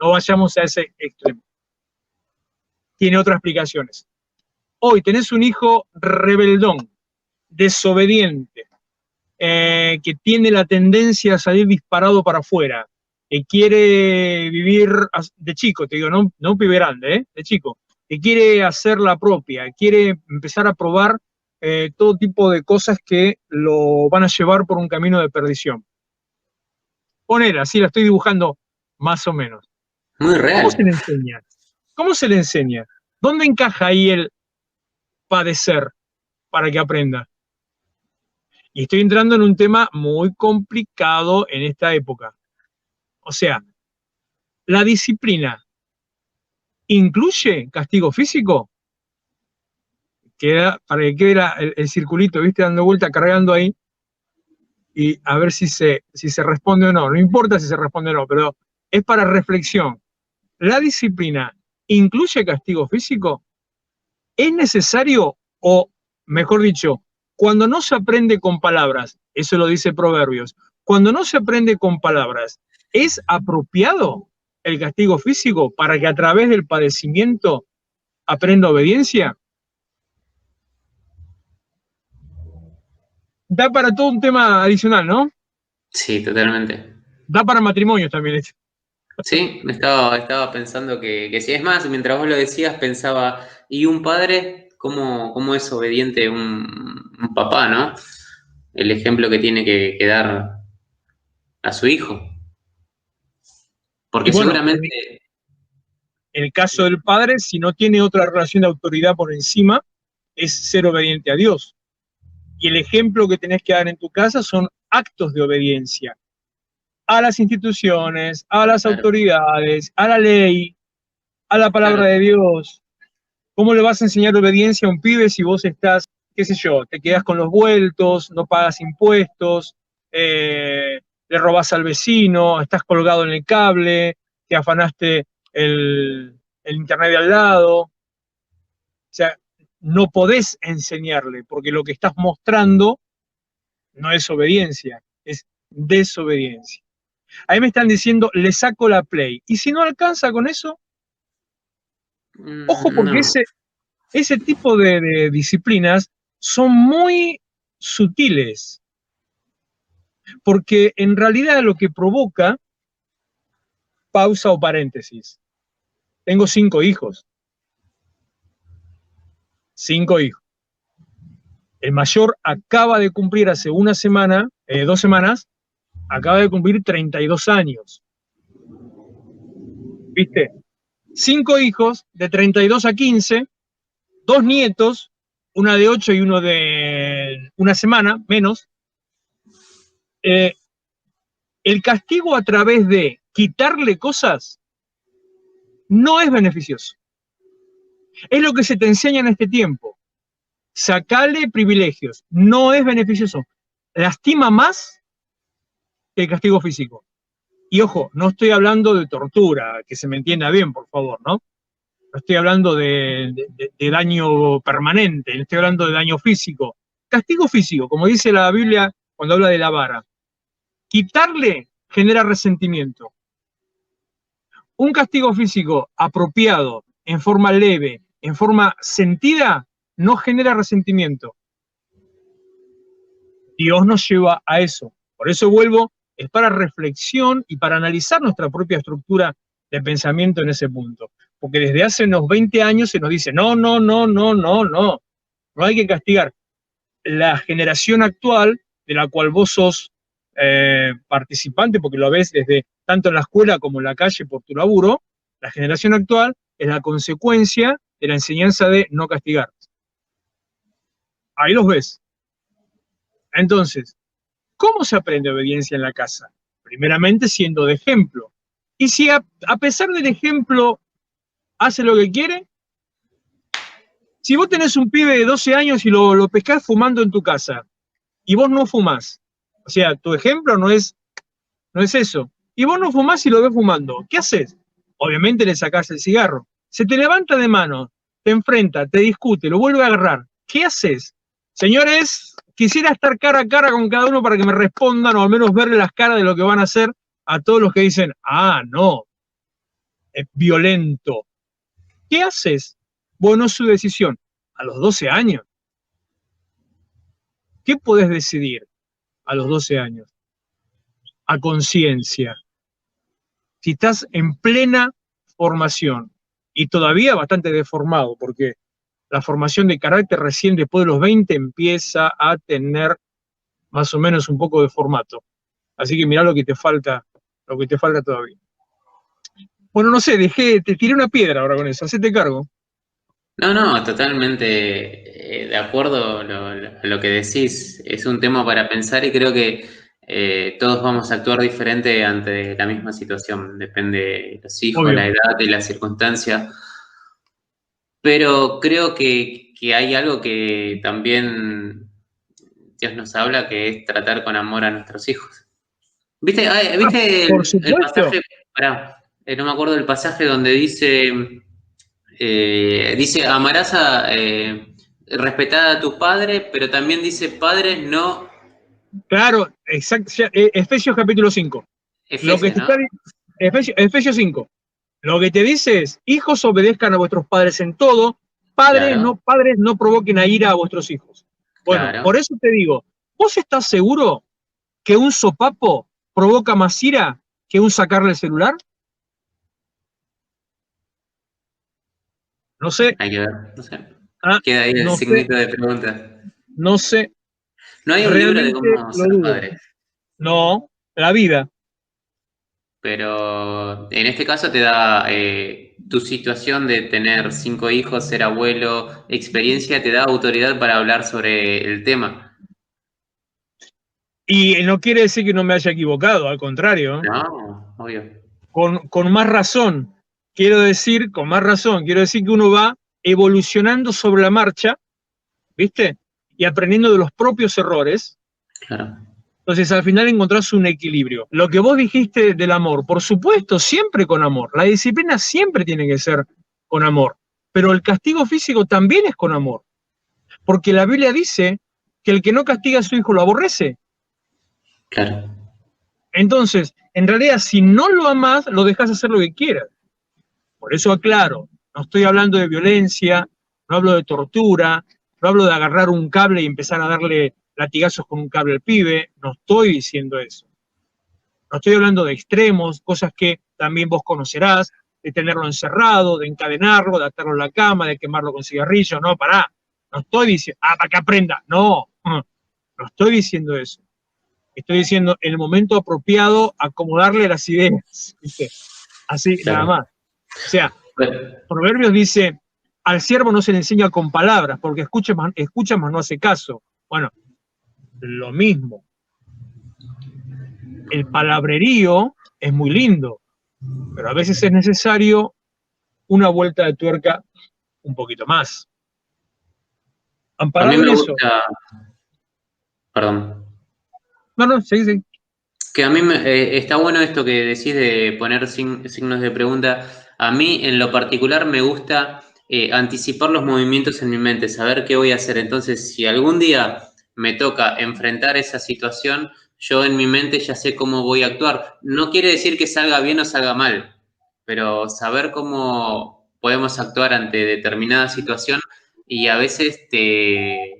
No vayamos a ese extremo. Tiene otras explicaciones. Hoy tenés un hijo rebeldón, desobediente, que tiene la tendencia a salir disparado para afuera, que quiere vivir de chico, te digo, no un pibe grande, de chico, que quiere hacer la propia, quiere empezar a probar todo tipo de cosas que lo van a llevar por un camino de perdición. Ponela, así la estoy dibujando más o menos. Muy real. ¿Cómo se le enseña? ¿Cómo se le enseña? ¿Dónde encaja ahí el padecer para que aprenda? Y estoy entrando en un tema muy complicado en esta época. O sea, ¿la disciplina incluye castigo físico? Para que quede el circulito, ¿viste? Dando vuelta, cargando ahí, y a ver si se responde o no. No importa si se responde o no, pero es para reflexión. ¿La disciplina incluye castigo físico? ¿Es necesario, o mejor dicho, cuando no se aprende con palabras, eso lo dice Proverbios, cuando no se aprende con palabras, ¿es apropiado el castigo físico para que a través del padecimiento aprenda obediencia? Da para todo un tema adicional, ¿no? Sí, totalmente. Da para matrimonios también. Sí, estaba pensando que sí. Es más, mientras vos lo decías, pensaba, ¿y un padre cómo es obediente un papá, no? El ejemplo que tiene que dar a su hijo. Porque Y bueno, seguramente... en el caso del padre, si no tiene otra relación de autoridad por encima, es ser obediente a Dios. Y el ejemplo que tenés que dar en tu casa son actos de obediencia a las instituciones, a las Claro, autoridades, a la ley, a la palabra claro. de Dios. ¿Cómo le vas a enseñar obediencia a un pibe si vos estás, qué sé yo, te quedás con los vueltos, no pagas impuestos, le robás al vecino, estás colgado en el cable, te afanaste el internet de al lado? O sea, no podés enseñarle, porque lo que estás mostrando no es obediencia, es desobediencia. Ahí me están diciendo, le saco la play. Y si no alcanza con eso, ojo, porque No, ese tipo de disciplinas son muy sutiles, porque en realidad lo que provoca, pausa o paréntesis, tengo 5 hijos, 5 hijos. El mayor acaba de cumplir hace una semana, 2 semanas, acaba de cumplir 32 años. ¿Viste? 5 hijos de 32 a 15, 2 nietos, una de 8 y uno de una semana, menos. Eh, el castigo a través de quitarle cosas no es beneficioso. Es lo que se te enseña en este tiempo. Sacale privilegios. No es beneficioso. Lastima más que el castigo físico. Y ojo, no estoy hablando de tortura, que se me entienda bien, por favor, ¿no? No estoy hablando de daño permanente, no estoy hablando de daño físico. Castigo físico, como dice la Biblia cuando habla de la vara. Quitarle genera resentimiento. Un castigo físico apropiado, en forma leve, en forma sentida, no genera resentimiento. Dios nos lleva a eso. Por eso vuelvo, es para reflexión y para analizar nuestra propia estructura de pensamiento en ese punto. Porque desde hace unos 20 años se nos dice, no, no, no, no, no, no, no hay que castigar. La generación actual, de la cual vos sos participante, porque lo ves desde tanto en la escuela como en la calle por tu laburo, la generación actual es la consecuencia de la enseñanza de no castigar. Ahí los ves. Entonces, ¿cómo se aprende obediencia en la casa? Primeramente siendo de ejemplo. Y si a pesar del ejemplo hace lo que quiere, si vos tenés un pibe de 12 años y lo pescás fumando en tu casa, y vos no fumás, o sea, tu ejemplo no es eso, y vos no fumás y lo ves fumando, ¿qué haces? Obviamente le sacás el cigarro. Se te levanta de mano, te enfrenta, te discute, lo vuelve a agarrar. ¿Qué haces? Señores, quisiera estar cara a cara con cada uno para que me respondan o al menos verle las caras de lo que van a hacer a todos los que dicen, ah, no, es violento. ¿Qué haces? Bueno, es su decisión. A los 12 años, ¿qué podés decidir a los 12 años? A conciencia. Si estás en plena formación y todavía bastante deformado, porque la formación de carácter recién después de los 20 empieza a tener más o menos un poco de formato. Así que mirá lo que te falta todavía. Bueno, no sé, te tiré una piedra ahora con eso, hacete cargo. no, no, totalmente de acuerdo lo que decís. Es un tema para pensar y creo que todos vamos a actuar diferente ante la misma situación. Depende de los hijos, Obvio. la edad y la circunstancia. Pero creo que hay algo que también Dios nos habla, que es tratar con amor a nuestros hijos. ¿Viste, Ah, ¿viste por el supuesto. pasaje? Pará, no me acuerdo del pasaje donde dice, amarás respetar a tu padre, pero también dice, padres no, Claro, exacto. Efesios capítulo 5. Lo que Efesios, te ¿no? está Efesios 5. Lo que te dice es, hijos obedezcan a vuestros padres en todo, Claro, padres no provoquen a ira a vuestros hijos. Bueno, claro. por eso te digo, ¿vos estás seguro que un sopapo provoca más ira que un sacarle el celular? No sé, Hay que ver, no sé. ah, Queda ahí el no sé, signito de pregunta. no sé, No hay un libro de realmente cómo lo ser dudo. padres. No, la vida. pero en este caso te da tu situación de tener 5 hijos, ser abuelo, experiencia, te da autoridad para hablar sobre el tema. Y no quiere decir que no me haya equivocado, al contrario, No, obvio. con más razón, con más razón, quiero decir que uno va evolucionando sobre la marcha, ¿viste? Y aprendiendo de los propios errores. Claro. Entonces, al final encontrás un equilibrio. Lo que vos dijiste del amor, por supuesto, siempre con amor. La disciplina siempre tiene que ser con amor. Pero el castigo físico también es con amor. Porque la Biblia dice que el que no castiga a su hijo lo aborrece. Claro. Entonces, en realidad, si no lo amás, lo dejás hacer lo que quieras. Por eso aclaro, no estoy hablando de violencia, no hablo de tortura, no hablo de agarrar un cable y empezar a darle latigazos con un cable al pibe, no estoy diciendo eso. No estoy hablando de extremos, cosas que también vos conocerás, de tenerlo encerrado, de encadenarlo, de atarlo a la cama, de quemarlo con cigarrillo, no, pará. No estoy diciendo, para que aprenda, no, no estoy diciendo eso. Estoy diciendo el momento apropiado, acomodarle las ideas, ¿viste? Así, Claro. nada más. O sea, Bueno, Proverbios dice, al siervo no se le enseña con palabras, porque escucha más no hace caso. Bueno, lo mismo. El palabrerío es muy lindo, pero a veces es necesario una vuelta de tuerca un poquito más. a mí Amparado en me eso. gusta, perdón, No, sí. que a mí está bueno esto que decís de poner signos de pregunta. A mí, en lo particular, me gusta anticipar los movimientos en mi mente, saber qué voy a hacer. Entonces, si algún día me toca enfrentar esa situación, yo en mi mente ya sé cómo voy a actuar. No quiere decir que salga bien o salga mal, pero saber cómo podemos actuar ante determinada situación y a veces te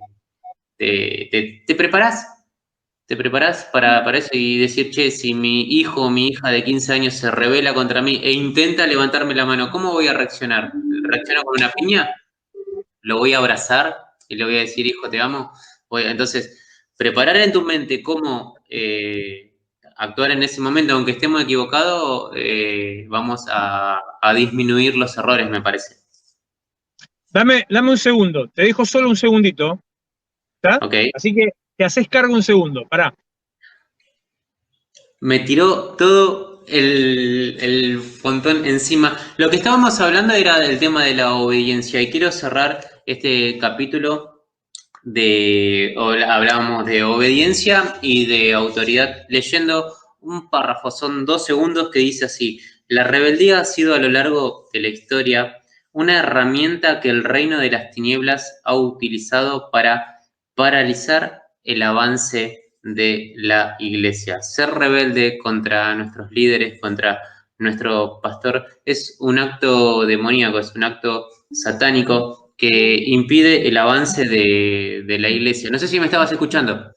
preparás. Te preparás para eso y decir, che, si mi hijo o mi hija de 15 años se revela contra mí e intenta levantarme la mano, ¿cómo voy a reaccionar? ¿Reacciono con una piña? ¿Lo voy a abrazar y le voy a decir, hijo, te amo? Entonces, preparar en tu mente cómo actuar en ese momento, aunque estemos equivocados, vamos a disminuir los errores, me parece. Dame un segundo, te dejo solo un segundito, ¿está? ¿Ok? Así que te haces cargo un segundo, pará. Me tiró todo el montón encima. Lo que estábamos hablando era del tema de la obediencia y quiero cerrar este capítulo hablábamos de obediencia y de autoridad leyendo un párrafo, son 2 segundos que dice así: la rebeldía ha sido a lo largo de la historia una herramienta que el reino de las tinieblas ha utilizado para paralizar el avance de la iglesia. Ser rebelde contra nuestros líderes, contra nuestro pastor, es un acto demoníaco, es un acto satánico que impide el avance de la iglesia. No sé si me estabas escuchando.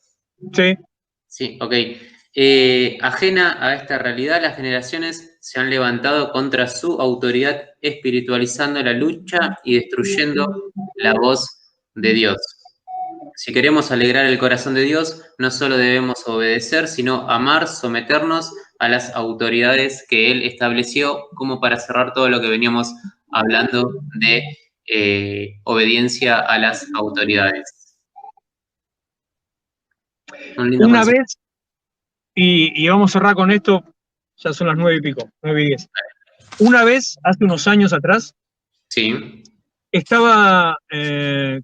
Sí. Sí, ok. Ajena a esta realidad, las generaciones se han levantado contra su autoridad, espiritualizando la lucha y destruyendo la voz de Dios. Si queremos alegrar el corazón de Dios, no solo debemos obedecer, sino amar, someternos a las autoridades que Él estableció, como para cerrar todo lo que veníamos hablando de obediencia a las autoridades. Un lindo Una consejo. vez, y vamos a cerrar con esto, ya son las 9:00, 9:10. Una vez, hace unos años atrás, Sí, estaba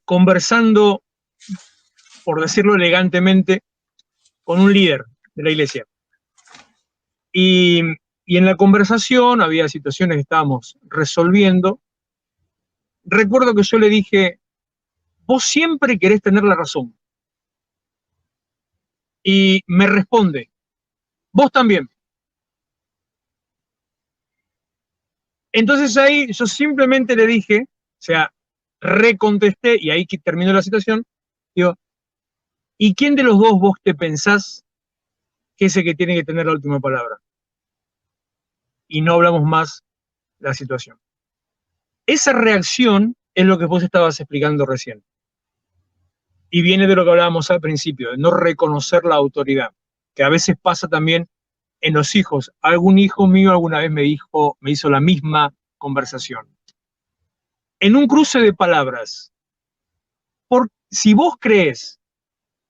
conversando, por decirlo elegantemente, con un líder de la iglesia. Y en la conversación había situaciones que estábamos resolviendo. Recuerdo que yo le dije, vos siempre querés tener la razón. Y me responde, vos también. Entonces ahí yo simplemente le dije, o sea, recontesté, y ahí que terminó la situación, digo, ¿y quién de los dos vos te pensás que es el que tiene que tener la última palabra? Y no hablamos más de la situación. Esa reacción es lo que vos estabas explicando recién. Y viene de lo que hablábamos al principio, de no reconocer la autoridad, que a veces pasa también en los hijos. Algún hijo mío alguna vez me hizo la misma conversación. En un cruce de palabras, si vos crees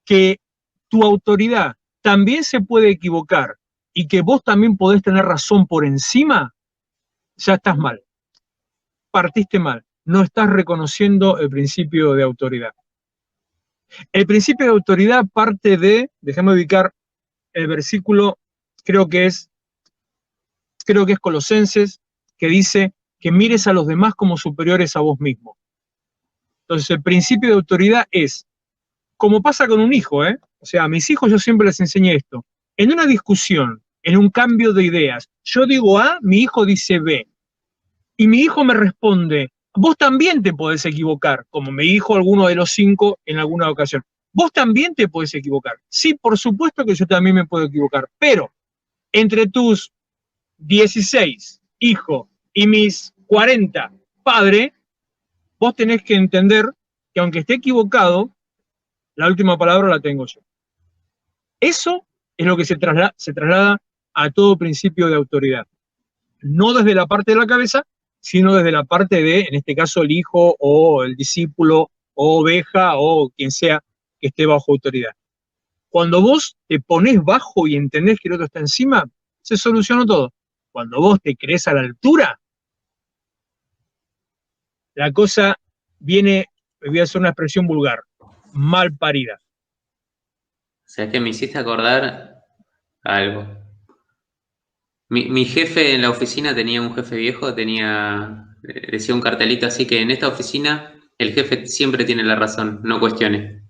que tu autoridad también se puede equivocar y que vos también podés tener razón por encima, ya estás mal. Partiste mal. No estás reconociendo el principio de autoridad. El principio de autoridad parte de, déjame ubicar el versículo, creo que es Colosenses, que dice que mires a los demás como superiores a vos mismo. Entonces el principio de autoridad es, como pasa con un hijo, o sea, a mis hijos yo siempre les enseñé esto. En una discusión, en un cambio de ideas, yo digo A, mi hijo dice B. Y mi hijo me responde, vos también te podés equivocar, como me dijo alguno de los 5 en alguna ocasión. Vos también te podés equivocar. Sí, por supuesto que yo también me puedo equivocar, pero entre tus 16 hijos y mis 40 padre, vos tenés que entender que aunque esté equivocado, la última palabra la tengo yo. Eso es lo que se traslada a todo principio de autoridad. No desde la parte de la cabeza, sino desde la parte de, en este caso, el hijo o el discípulo o oveja o quien sea que esté bajo autoridad. Cuando vos te ponés bajo y entendés que el otro está encima, se solucionó todo. Cuando vos te crees a la altura, la cosa viene, voy a hacer una expresión vulgar, mal parida. O sea, que me hiciste acordar algo. Mi jefe en la oficina tenía un jefe viejo, decía un cartelito así que en esta oficina el jefe siempre tiene la razón, no cuestione.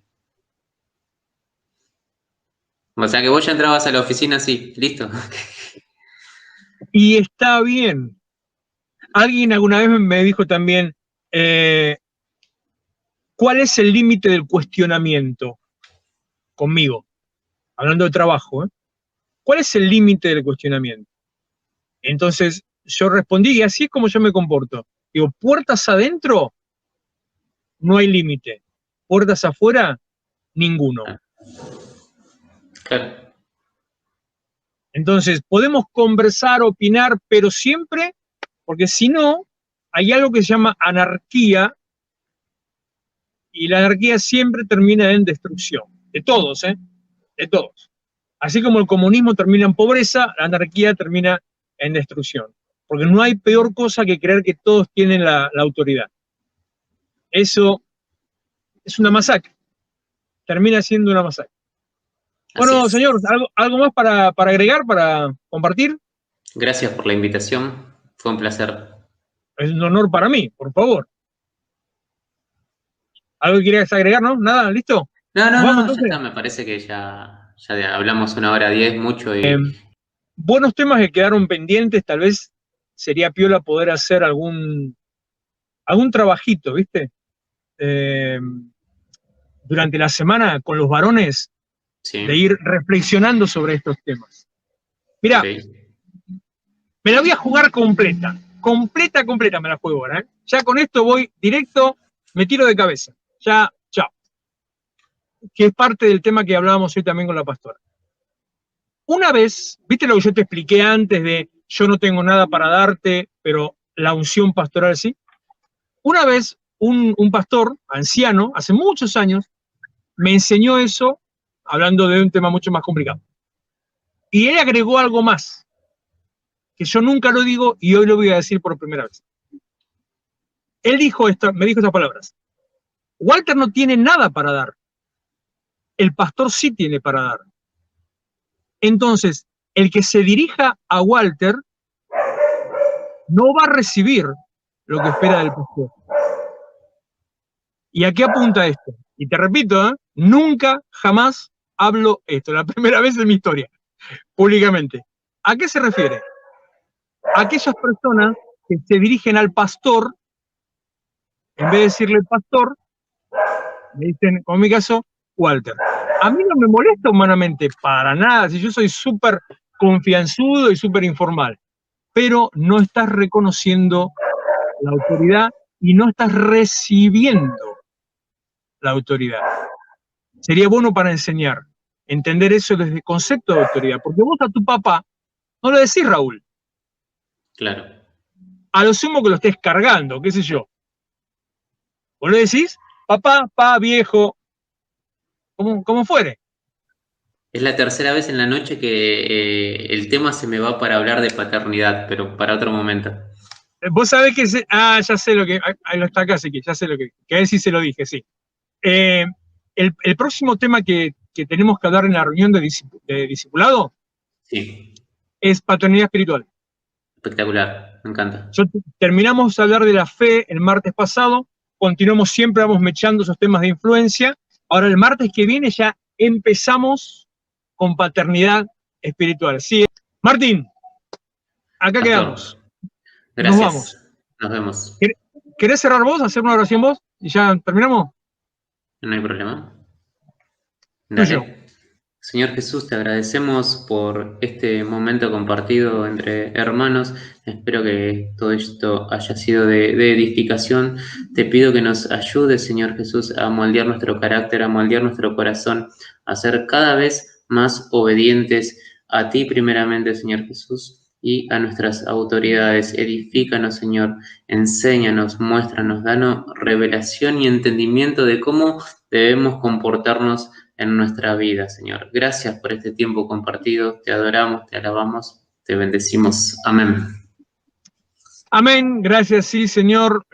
O sea que vos ya entrabas a la oficina así, listo. Y está bien. Alguien alguna vez me dijo también, ¿cuál es el límite del cuestionamiento? Conmigo, hablando de trabajo, ¿cuál es el límite del cuestionamiento? Entonces yo respondí, y así es como yo me comporto. Digo, puertas adentro, no hay límite. Puertas afuera, ninguno. Claro. Entonces, podemos conversar, opinar, pero siempre, porque si no, hay algo que se llama anarquía, y la anarquía siempre termina en destrucción. De todos, de todos. Así como el comunismo termina en pobreza, la anarquía termina en destrucción. Porque no hay peor cosa que creer que todos tienen la autoridad. Eso es una masacre. Termina siendo una masacre. Bueno, señor, ¿algo más para agregar, para compartir? Gracias por la invitación. Fue un placer. Es un honor para mí, por favor. ¿Algo que quieras agregar, no? ¿Nada? ¿Listo? No, ¿Vamos, ya está. Me parece que ya hablamos 1 hora 10 mucho y... buenos temas que quedaron pendientes, tal vez sería piola poder hacer algún trabajito, ¿viste? Durante la semana con los varones, sí, de ir reflexionando sobre estos temas. Mirá, okay. Me la voy a jugar completa me la juego ahora, Ya con esto voy directo, me tiro de cabeza. Ya, chao. Que es parte del tema que hablábamos hoy también con la pastora. Una vez, ¿viste lo que yo te expliqué antes de yo no tengo nada para darte, pero la unción pastoral sí? Una vez un pastor anciano, hace muchos años, me enseñó eso, hablando de un tema mucho más complicado. Y él agregó algo más, que yo nunca lo digo y hoy lo voy a decir por primera vez. Él me dijo estas palabras. Walter no tiene nada para dar. El pastor sí tiene para dar. Entonces, el que se dirija a Walter no va a recibir lo que espera del pastor. ¿Y a qué apunta esto? Y te repito, nunca, jamás hablo esto. La primera vez en mi historia, públicamente. ¿A qué se refiere? A aquellas personas que se dirigen al pastor, en vez de decirle pastor, me dicen, como en mi caso, Walter. A mí no me molesta humanamente, para nada, si yo soy súper confianzudo y súper informal, pero no estás reconociendo la autoridad y no estás recibiendo la autoridad. Sería bueno para enseñar, entender eso desde el concepto de autoridad, porque vos a tu papá No lo decís, Raúl. Claro. A lo sumo que lo estés cargando, qué sé yo. Vos le decís, papá, pa, viejo, como fuere. Es la tercera vez en la noche que el tema se me va para hablar de paternidad, pero para otro momento. Vos sabés que... ya sé lo que... Ahí lo está acá, así que ya sé lo que a él sí se lo dije, sí. El próximo tema que tenemos que hablar en la reunión de discipulado Sí, es paternidad espiritual. espectacular, me encanta. Terminamos de hablar de la fe el martes pasado, continuamos siempre, vamos mechando esos temas de influencia. Ahora el martes que viene ya empezamos con paternidad espiritual. Sí, Martín, acá Pastor, quedamos. Nos vamos. gracias. Nos vemos. ¿Querés cerrar vos, hacer una oración vos? Y ya terminamos. No hay problema. Tuyo. Dale. Señor Jesús, te agradecemos por este momento compartido entre hermanos. Espero que todo esto haya sido de edificación. Te pido que nos ayudes, Señor Jesús, a moldear nuestro carácter, a moldear nuestro corazón, a ser cada vez más obedientes a ti primeramente, Señor Jesús, y a nuestras autoridades. Edifícanos, Señor, enséñanos, muéstranos, danos revelación y entendimiento de cómo debemos comportarnos en nuestra vida, Señor. Gracias por este tiempo compartido. Te adoramos, te alabamos, te bendecimos. Amén. Amén. Gracias, sí, Señor.